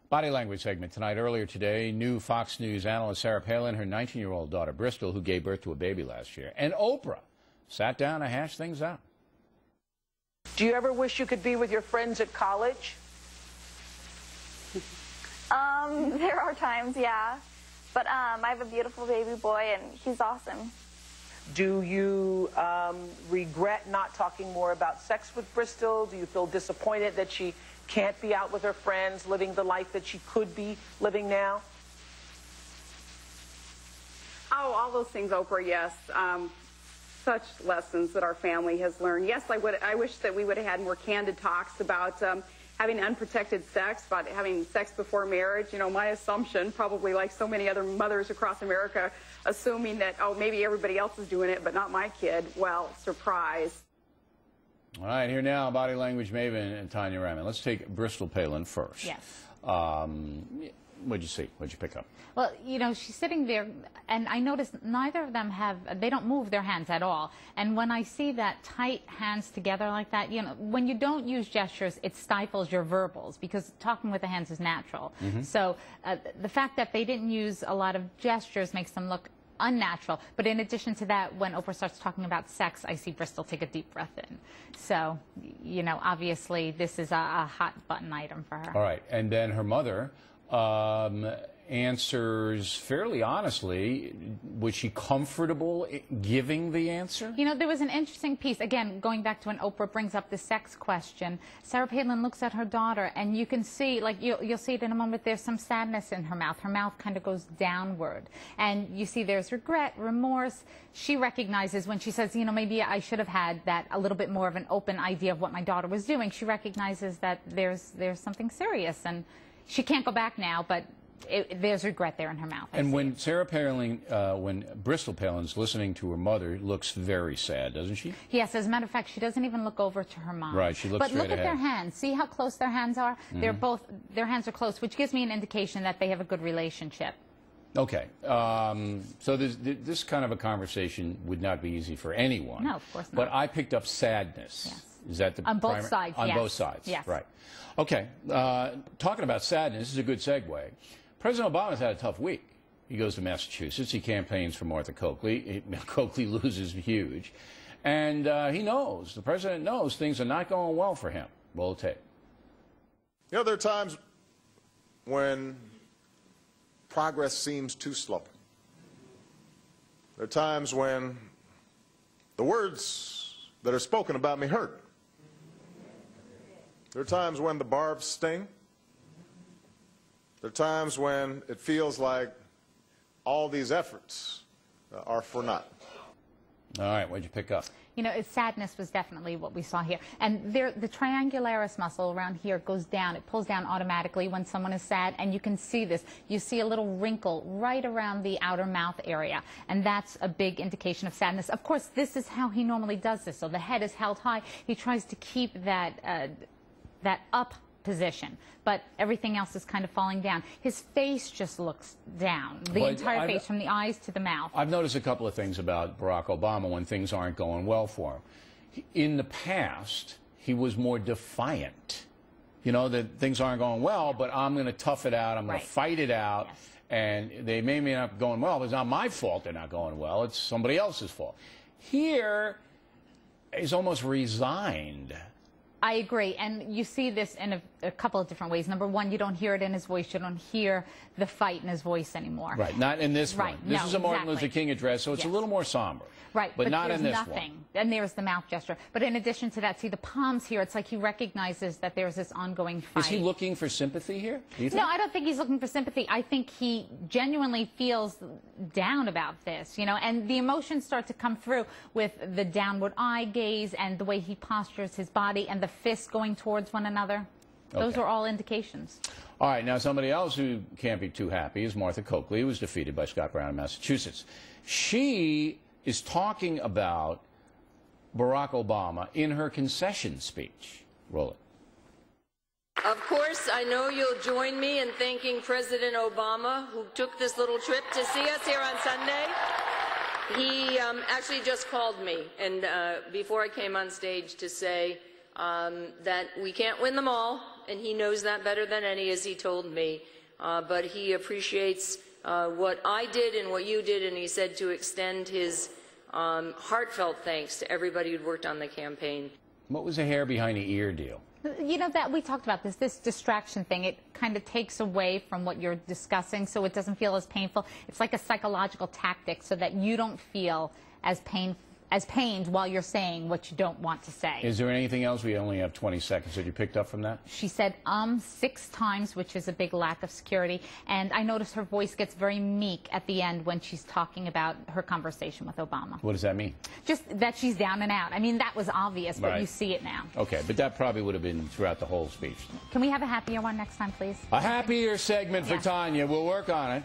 Body language segment tonight. Earlier today, new Fox News analyst Sarah Palin, her 19-year-old daughter Bristol, who gave birth to a baby last year, and Oprah sat down to hash things out. Do you ever wish you could be with your friends at college? There are times, yeah. But I have a beautiful baby boy, and he's awesome. Do you regret not talking more about sex with Bristol? Do you feel disappointed that she can't be out with her friends, living the life that she could be living now? Oh, all those things, Oprah, yes. Such lessons that our family has learned. Yes, I wish that we would have had more candid talks about having unprotected sex, about having sex before marriage. You know, my assumption, probably like so many other mothers across America, assuming that, oh, maybe everybody else is doing it, but not my kid. Well, surprise. All right, here now, body language maven and Tanya Raman. Let's take Bristol Palin first. Yes. What'd you see? What'd you pick up? Well, you know, she's sitting there, and I noticed neither of them they don't move their hands at all. And when I see that tight hands together like that, you know, when you don't use gestures, it stifles your verbals, because talking with the hands is natural. So the fact that they didn't use a lot of gestures makes them look unnatural. But in addition to that, when Oprah starts talking about sex, I see Bristol take a deep breath in. So, you know, obviously this is a hot button item for her. All right, and then her mother answers fairly honestly. Was she comfortable giving the answer? You know, there was an interesting piece, again, going back to when Oprah brings up the sex question. Sarah Palin looks at her daughter, and you can see, like, you'll see it in a moment, there's some sadness in her mouth. Her mouth kind of goes downward. And you see there's regret, remorse. She recognizes when she says, you know, maybe I should have had that a little bit more of an open idea of what my daughter was doing. She recognizes that there's something serious, and she can't go back now, but there's regret there in her mouth. And when Sarah Palin, when Bristol Palin's listening to her mother, looks very sad, doesn't she? Yes, as a matter of fact, she doesn't even look over to her mom. Right, she looks straight ahead. But look at their hands. See how close their hands are? They're both, their hands are close, which gives me an indication that they have a good relationship. Okay, so this kind of a conversation would not be easy for anyone. No, of course not. But I picked up sadness. Yes. Is that the on both sides? On yes. both sides, yes. Right. Okay, talking about sadness, this is a good segue. President Obama's had a tough week. He goes to Massachusetts. He campaigns for Martha Coakley. Coakley loses huge. And he knows, the president knows, things are not going well for him. Roll the tape. You know, there are times when progress seems too slow. There are times when the words that are spoken about me hurt. There are times when the barbs sting. There are times when it feels like all these efforts are for naught. All right, what'd you pick up? You know, sadness was definitely what we saw here. And the triangularis muscle around here goes down. It pulls down automatically when someone is sad, and you can see this. You see a little wrinkle right around the outer mouth area, and that's a big indication of sadness. Of course, this is how he normally does this. So the head is held high. He tries to keep that, that up position, but everything else is kind of falling down. His face just looks down, the entire face, from the eyes to the mouth. I've noticed a couple of things about Barack Obama when things aren't going well for him. In the past, he was more defiant. You know, that things aren't going well, but I'm going to tough it out, I'm going to fight it out, and they may not be going well, but it's not my fault they're not going well, it's somebody else's fault. Here, he's almost resigned. I agree, and you see this in a couple of different ways. Number one, you don't hear it in his voice. You don't hear the fight in his voice anymore. Right, not in this one. This is a Martin Luther King address, so it's a little more somber. Right, but not in this nothing. one. And there's the mouth gesture. But in addition to that, see the palms here, it's like he recognizes that there's this ongoing fight. Is he looking for sympathy here, do you think? No, I don't think he's looking for sympathy. I think he genuinely feels down about this, you know, and the emotions start to come through with the downward eye gaze and the way he postures his body and the fists going towards one another. Those are all indications. All right, now somebody else who can't be too happy is Martha Coakley, who was defeated by Scott Brown in Massachusetts. She is talking about Barack Obama in her concession speech. Roll it. Of course, I know you'll join me in thanking President Obama, who took this little trip to see us here on Sunday. He actually just called me, and before I came on stage, to say that we can't win them all, and he knows that better than any, as he told me. But he appreciates what I did and what you did, and he said to extend his heartfelt thanks to everybody who'd worked on the campaign. What was the hair behind the ear deal? You know, that we talked about this distraction thing. It kind of takes away from what you're discussing, so it doesn't feel as painful. It's like a psychological tactic so that you don't feel as pained while you're saying what you don't want to say. Is there anything else? We only have 20 seconds that you picked up from that? She said 6 times, which is a big lack of security. And I noticed her voice gets very meek at the end when she's talking about her conversation with Obama. What does that mean? Just that she's down and out. I mean, that was obvious, but Right. you see it now. Okay, but that probably would have been throughout the whole speech. Can we have a happier one next time, please? A happier segment for Yes. Tanya. We'll work on it.